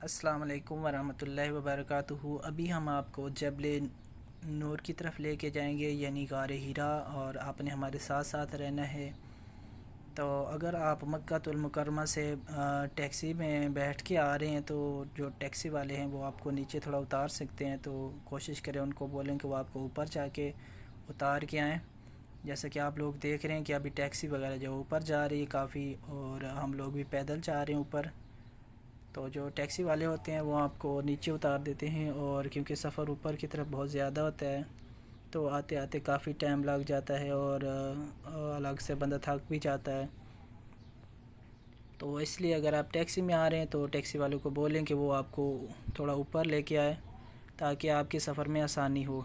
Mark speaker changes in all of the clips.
Speaker 1: السلام علیکم ورحمۃ اللہ وبرکاتہ۔ ابھی ہم آپ کو جبل نور کی طرف لے کے جائیں گے، یعنی غار ہیرا، اور آپ نے ہمارے ساتھ ساتھ رہنا ہے۔ تو اگر آپ مکہ المکرمہ سے ٹیکسی میں بیٹھ کے آ رہے ہیں تو جو ٹیکسی والے ہیں وہ آپ کو نیچے تھوڑا اتار سکتے ہیں، تو کوشش کریں ان کو بولیں کہ وہ آپ کو اوپر جا کے اتار کے آئیں۔ جیسا کہ آپ لوگ دیکھ رہے ہیں کہ ابھی ٹیکسی وغیرہ جو اوپر جا رہی ہے کافی، اور ہم لوگ بھی پیدل جا رہے ہیں اوپر۔ تو جو ٹیکسی والے ہوتے ہیں وہ آپ کو نیچے اتار دیتے ہیں، اور کیونکہ سفر اوپر کی طرف بہت زیادہ ہوتا ہے تو آتے آتے کافی ٹائم لگ جاتا ہے، اور الگ سے بندہ تھک بھی جاتا ہے۔ تو اس لیے اگر آپ ٹیکسی میں آ رہے ہیں تو ٹیکسی والوں کو بولیں کہ وہ آپ کو تھوڑا اوپر لے کے آئے تاکہ آپ کے سفر میں آسانی ہو۔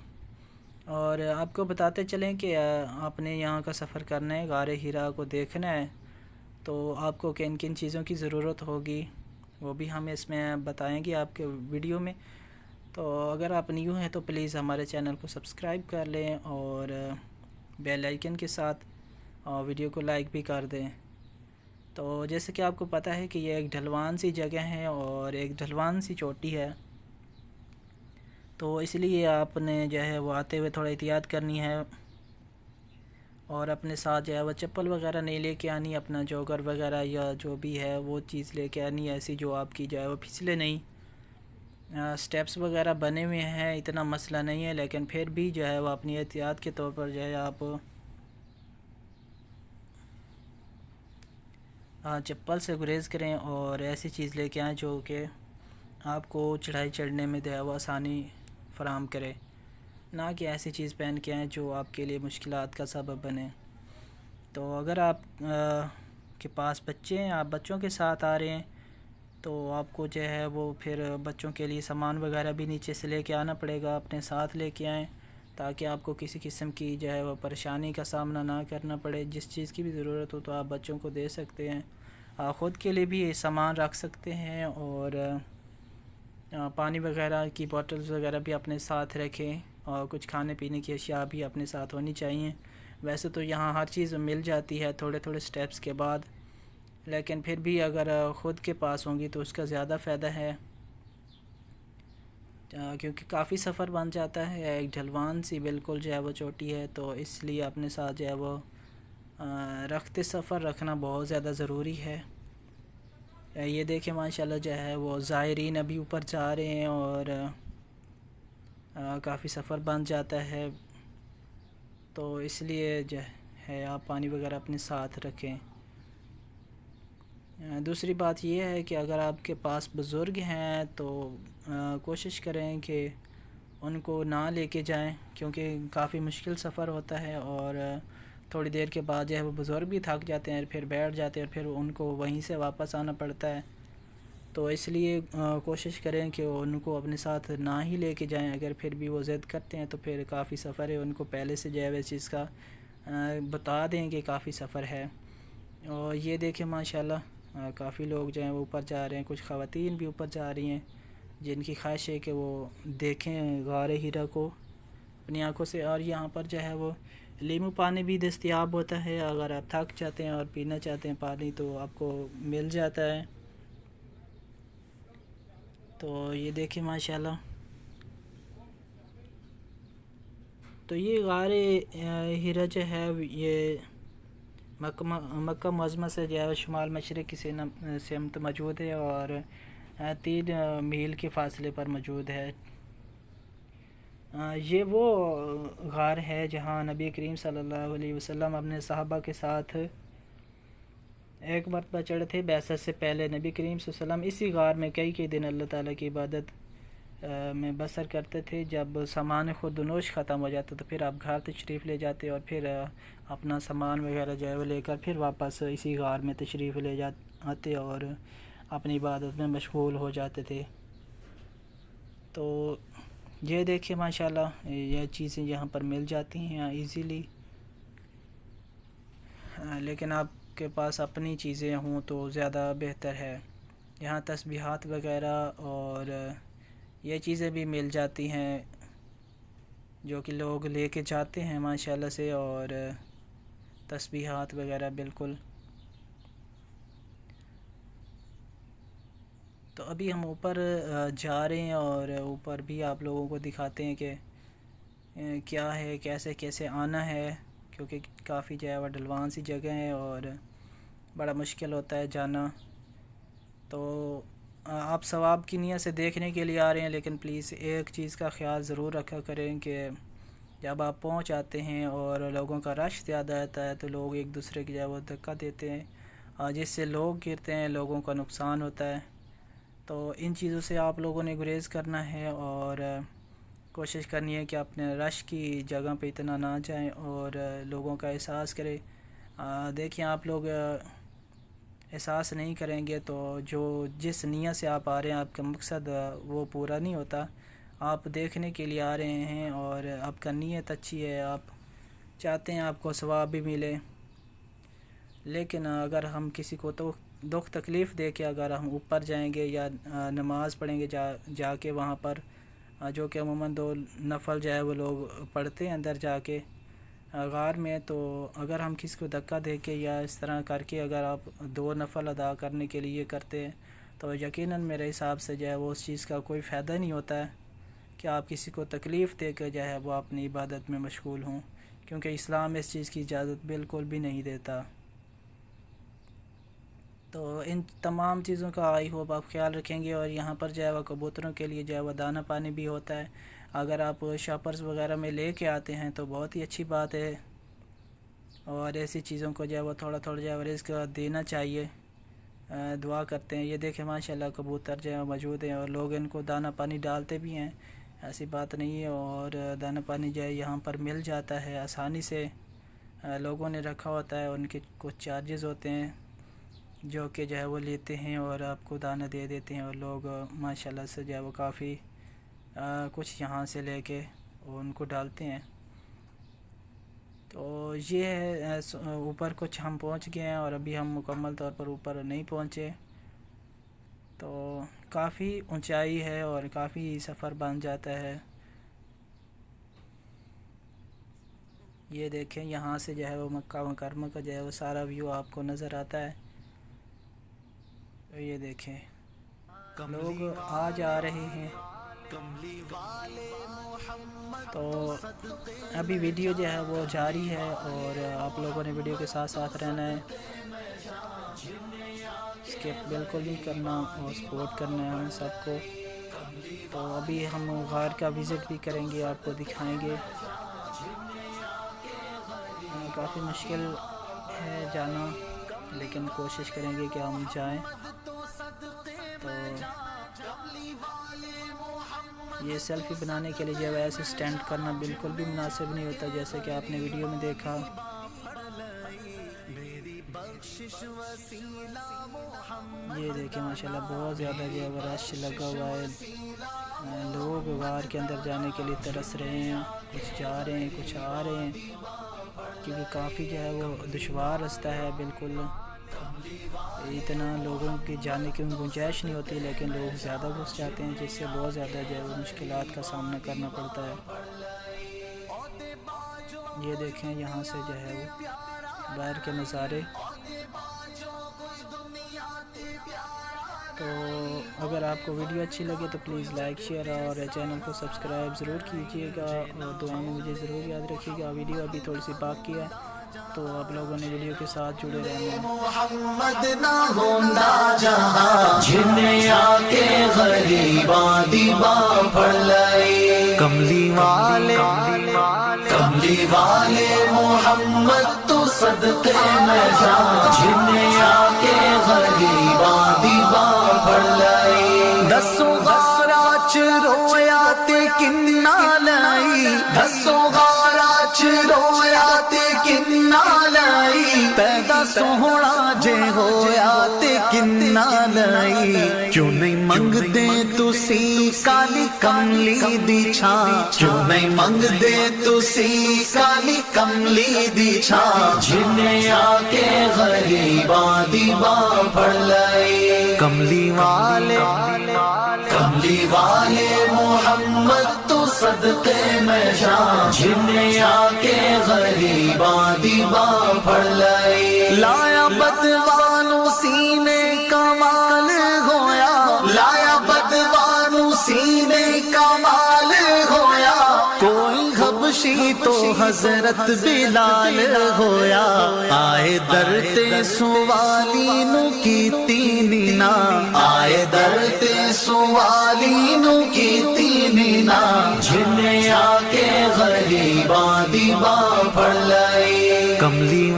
Speaker 1: اور آپ کو بتاتے چلیں کہ آپ نے یہاں کا سفر کرنا ہے، غار ہیرا کو دیکھنا ہے، تو آپ کو کن کن چیزوں کی ضرورت ہوگی وہ بھی ہم اس میں بتائیں گے آپ کے ویڈیو میں۔ تو اگر آپ نیو ہیں تو پلیز ہمارے چینل کو سبسکرائب کر لیں، اور بیل آئیکن کے ساتھ ویڈیو کو لائک بھی کر دیں۔ تو جیسے کہ آپ کو پتہ ہے کہ یہ ایک ڈھلوان سی جگہ ہے اور ایک ڈھلوان سی چوٹی ہے، تو اس لیے آپ نے جو ہے وہ آتے ہوئے تھوڑا احتیاط کرنی ہے، اور اپنے ساتھ جو ہے وہ چپل وغیرہ نہیں لے کے آنی، اپنا جوگر وغیرہ یا جو بھی ہے وہ چیز لے کے آنی ایسی جو آپ کی جو ہے وہ پھسلے نہیں۔ سٹیپس وغیرہ بنے ہوئے ہیں، اتنا مسئلہ نہیں ہے، لیکن پھر بھی جو ہے وہ اپنی احتیاط کے طور پر جو ہے آپ چپل سے گریز کریں اور ایسی چیز لے کے آئیں جو کہ آپ کو چڑھائی چڑھنے میں جو ہے وہ آسانی فراہم کرے، نہ کہ ایسی چیز پہن کے آئیں جو آپ کے لیے مشکلات کا سبب بنے۔ تو اگر آپ کے پاس بچے ہیں، آپ بچوں کے ساتھ آ رہے ہیں، تو آپ کو جو ہے وہ پھر بچوں کے لیے سامان وغیرہ بھی نیچے سے لے کے آنا پڑے گا، اپنے ساتھ لے کے آئیں تاکہ آپ کو کسی قسم کی جو ہے وہ پریشانی کا سامنا نہ کرنا پڑے۔ جس چیز کی بھی ضرورت ہو تو آپ بچوں کو دے سکتے ہیں، خود کے لیے بھی سامان رکھ سکتے ہیں، اور پانی وغیرہ کی بوٹلز وغیرہ بھی اپنے ساتھ رکھیں، اور کچھ کھانے پینے کی اشیاء بھی اپنے ساتھ ہونی چاہیے۔ ویسے تو یہاں ہر چیز مل جاتی ہے تھوڑے تھوڑے سٹیپس کے بعد، لیکن پھر بھی اگر خود کے پاس ہوں گی تو اس کا زیادہ فائدہ ہے، کیونکہ کافی سفر بن جاتا ہے، ایک ڈھلوان سی بالکل جو ہے وہ چوٹی ہے، تو اس لیے اپنے ساتھ جو ہے وہ رخت سفر رکھنا بہت زیادہ ضروری ہے۔ یہ دیکھیں ماشاءاللہ جو ہے وہ زائرین ابھی اوپر جا رہے ہیں، اور کافی سفر بن جاتا ہے، تو اس لیے جو ہے آپ پانی وغیرہ اپنے ساتھ رکھیں۔ دوسری بات یہ ہے کہ اگر آپ کے پاس بزرگ ہیں تو کوشش کریں کہ ان کو نہ لے کے جائیں، کیونکہ کافی مشکل سفر ہوتا ہے، اور تھوڑی دیر کے بعد جو ہے وہ بزرگ بھی تھک جاتے ہیں، پھر بیٹھ جاتے ہیں، اور پھر ان کو وہیں سے واپس آنا پڑتا ہے۔ تو اس لیے کوشش کریں کہ ان کو اپنے ساتھ نہ ہی لے کے جائیں، اگر پھر بھی وہ ضد کرتے ہیں تو پھر کافی سفر ہے، ان کو پہلے سے جو ہے اس چیز کا بتا دیں کہ کافی سفر ہے۔ اور یہ دیکھیں ماشاءاللہ کافی لوگ جو ہیں وہ اوپر جا رہے ہیں، کچھ خواتین بھی اوپر جا رہی ہیں جن کی خواہش ہے کہ وہ دیکھیں غار ہیرا کو اپنی آنکھوں سے۔ اور یہاں پر جو ہے وہ لیمو پانی بھی دستیاب ہوتا ہے، اگر آپ تھک جاتے ہیں اور پینا چاہتے ہیں پانی تو آپ کو مل جاتا ہے۔ تو یہ دیکھیں ماشاءاللہ، تو یہ غار ہیرا جو ہے یہ مکہ معظمہ سے جو ہے شمال مشرق کی سمت موجود ہے، اور 3 میل کے فاصلے پر موجود ہے۔ یہ وہ غار ہے جہاں نبی کریم صلی اللہ علیہ وسلم اپنے صحابہ کے ساتھ ایک مرتبہ چڑھے تھے بعثت سے پہلے۔ نبی کریم صلی اللہ علیہ وسلم اسی غار میں کئی دن اللہ تعالیٰ کی عبادت میں بسر کرتے تھے۔ جب سامان خود نوش ختم ہو جاتا تو پھر آپ گھر تشریف لے جاتے، اور پھر اپنا سامان وغیرہ جو ہے وہ لے کر پھر واپس اسی غار میں تشریف لے آتے اور اپنی عبادت میں مشغول ہو جاتے تھے۔ تو یہ دیکھیں ماشاءاللہ یہ چیزیں یہاں پر مل جاتی ہیں ایزیلی، لیکن آپ کے پاس اپنی چیزیں ہوں تو زیادہ بہتر ہے۔ یہاں تسبیحات وغیرہ اور یہ چیزیں بھی مل جاتی ہیں جو کہ لوگ لے کے جاتے ہیں ماشاءاللہ سے، اور تسبیحات وغیرہ بالکل۔ تو ابھی ہم اوپر جا رہے ہیں اور اوپر بھی آپ لوگوں کو دکھاتے ہیں کہ کیا ہے، کیسے کیسے آنا ہے، کیونکہ کافی جو ہے وہ ڈھلوان سی جگہ ہے اور بڑا مشکل ہوتا ہے جانا۔ تو آپ ثواب کی نیت سے دیکھنے کے لیے آ رہے ہیں، لیکن پلیز ایک چیز کا خیال ضرور رکھا کریں کہ جب آپ پہنچ آتے ہیں اور لوگوں کا رش زیادہ آتا ہے تو لوگ ایک دوسرے کی جو ہے وہ دھکا دیتے ہیں، جس سے لوگ گرتے ہیں، لوگوں کا نقصان ہوتا ہے۔ تو ان چیزوں سے آپ لوگوں نے گریز کرنا ہے اور کوشش کرنی ہے کہ اپنے رش کی جگہ پہ اتنا نہ جائیں اور لوگوں کا احساس کریں۔ دیکھیں آپ لوگ احساس نہیں کریں گے تو جس نیت سے آپ آ رہے ہیں، آپ کا مقصد وہ پورا نہیں ہوتا۔ آپ دیکھنے کے لیے آ رہے ہیں اور آپ کا نیت اچھی ہے، آپ چاہتے ہیں آپ کو ثواب بھی ملے، لیکن اگر ہم کسی کو تو دکھ تکلیف دے کے اگر ہم اوپر جائیں گے یا نماز پڑھیں گے جا کے وہاں پر، جو کہ عموماً 2 نفل جو ہے وہ لوگ پڑھتے ہیں اندر جا کے غار میں، تو اگر ہم کسی کو دھکا دے کے یا اس طرح کر کے اگر آپ 2 نفل ادا کرنے کے لیے کرتے ہیں تو یقیناً میرے حساب سے جو ہے وہ اس چیز کا کوئی فائدہ نہیں ہوتا ہے کہ آپ کسی کو تکلیف دے کے جو ہے وہ اپنی عبادت میں مشغول ہوں، کیونکہ اسلام اس چیز کی اجازت بالکل بھی نہیں دیتا۔ تو ان تمام چیزوں کا آئی ہوپ آپ خیال رکھیں گے۔ اور یہاں پر جو ہے وہ کبوتروں کے لیے جو ہے وہ دانہ پانی بھی ہوتا ہے، اگر آپ شاپرز وغیرہ میں لے کے آتے ہیں تو بہت ہی اچھی بات ہے، اور ایسی چیزوں کو جو ہے وہ تھوڑا تھوڑا جو ہے رزق دینا چاہیے۔ دعا کرتے ہیں۔ یہ دیکھیں ماشاءاللہ کبوتر جو ہے موجود ہیں اور لوگ ان کو دانہ پانی ڈالتے بھی ہیں، ایسی بات نہیں ہے، اور دانہ پانی جو ہے یہاں پر مل جاتا ہے آسانی سے، لوگوں نے رکھا ہوتا ہے، ان کے کچھ چارجز ہوتے ہیں جو کہ جو ہے وہ لیتے ہیں اور آپ کو دانہ دے دیتے ہیں، اور لوگ ماشاءاللہ سے جو ہے وہ کافی کچھ یہاں سے لے کے ان کو ڈالتے ہیں۔ تو یہ ہے، اوپر کچھ ہم پہنچ گئے ہیں اور ابھی ہم مکمل طور پر اوپر نہیں پہنچے، تو کافی اونچائی ہے اور کافی سفر بن جاتا ہے۔ یہ دیکھیں یہاں سے جو ہے وہ مکہ مکرمہ کا جو ہے وہ سارا ویو آپ کو نظر آتا ہے۔ یہ دیکھیں لوگ آ جا رہے ہیں، تو ابھی ویڈیو جو ہے وہ جاری ہے اور آپ لوگوں نے ویڈیو کے ساتھ ساتھ رہنا ہے، اسکپ بالکل نہیں کرنا اور سپورٹ کرنا ہے ہمیں سب کو۔ تو ابھی ہم غار کا وزٹ بھی کریں گے، آپ کو دکھائیں گے۔ کافی مشکل ہے جانا، لیکن کوشش کریں گے کہ ہم جائیں۔ تو یہ سیلفی بنانے کے لیے جو ہے ایسے سٹینڈ کرنا بالکل بھی مناسب نہیں ہوتا، جیسے کہ آپ نے ویڈیو میں دیکھا۔ یہ دیکھیں ماشاءاللہ بہت زیادہ جو ہے وہ رش لگا ہوا ہے، لوگ غار کے اندر جانے کے لیے ترس رہے ہیں، کچھ جا رہے ہیں کچھ آ رہے ہیں، کیونکہ کافی جو ہے وہ دشوار راستہ ہے، بالکل اتنا لوگوں کے جانے کی گنجائش نہیں ہوتی، لیکن لوگ زیادہ گھس جاتے ہیں، جس سے بہت زیادہ جو ہے وہ مشکلات کا سامنا کرنا پڑتا ہے۔ یہ دیکھیں یہاں سے جو ہے وہ باہر کے نظارے۔ تو اگر آپ کو ویڈیو اچھی لگے تو پلیز لائک شیئر اور چینل کو سبسکرائب ضرور کیجیے گا، اور دعا میں مجھے ضرور یاد رکھیے گا۔ ویڈیو ابھی تھوڑی سی باقی ہے، تو آپ لوگوں نے ویڈیو کے ساتھ جڑے رہنا۔ محمد نہ ہوندا جہاں جن آ کے غریباں دی باں پھڑ لئی، کملی والے محمد تو صدقے میں جاں، جن آ کے غریباں دی باں پھڑ لئی، دسو غارا چ رویا تے کنا لائی، دسو غارا چ رویا تے کنا لائی، پیدا سوہنا جے ہویا تے کنا لائی، کیوں نہیں منگ دے تسی کالی کملی دی چھاں، کیوں نہیں منگ دے تسی کالی کملی دی چھاں، جن آ کے غریباں دی باں پھڑ لئی، کملی والے محمد تو صدقے میں جاں، جن آ کے غریباں دی باں پھڑ لئی، لایا بدوانو سینے کمال ہویا، لایا
Speaker 2: حبشی تو حضرت بلال ہویا آئے درتے سوالی نو کیتی نینا آئے درتے سوالی نو کیتی نینا جنہیں آ کے غریباں دی باں پڑ لائی کملی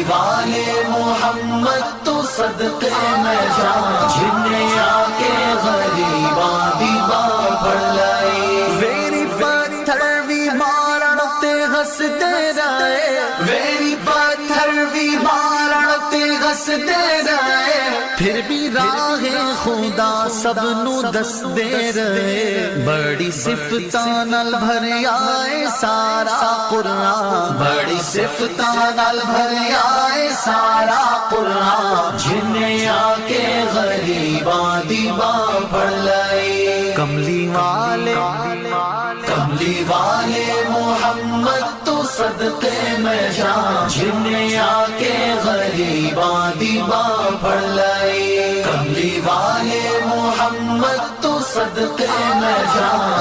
Speaker 2: والے محمد تو صدقے میں جان جنہیں آ کے غریباں دی باں پڑ لائی ویری پتھر بھی مارن تے ہسدے رہے ویری پتھر بھی مارن تے ہسدے رہے پھر بھی راہ خدا سب نو دس دے رہے بڑی صفتاں نال بھریا اے سارا قرآن بڑی صفتاں نال بھریا اے سارا قرآن جنہیں آ کے غریباں دی باں پڑ لائی کملی والے محمد تو صدقے میں جان جنہیں آ کے غریباں دی باں پڑ لائی کملی والے محمد تو صدقے میں جان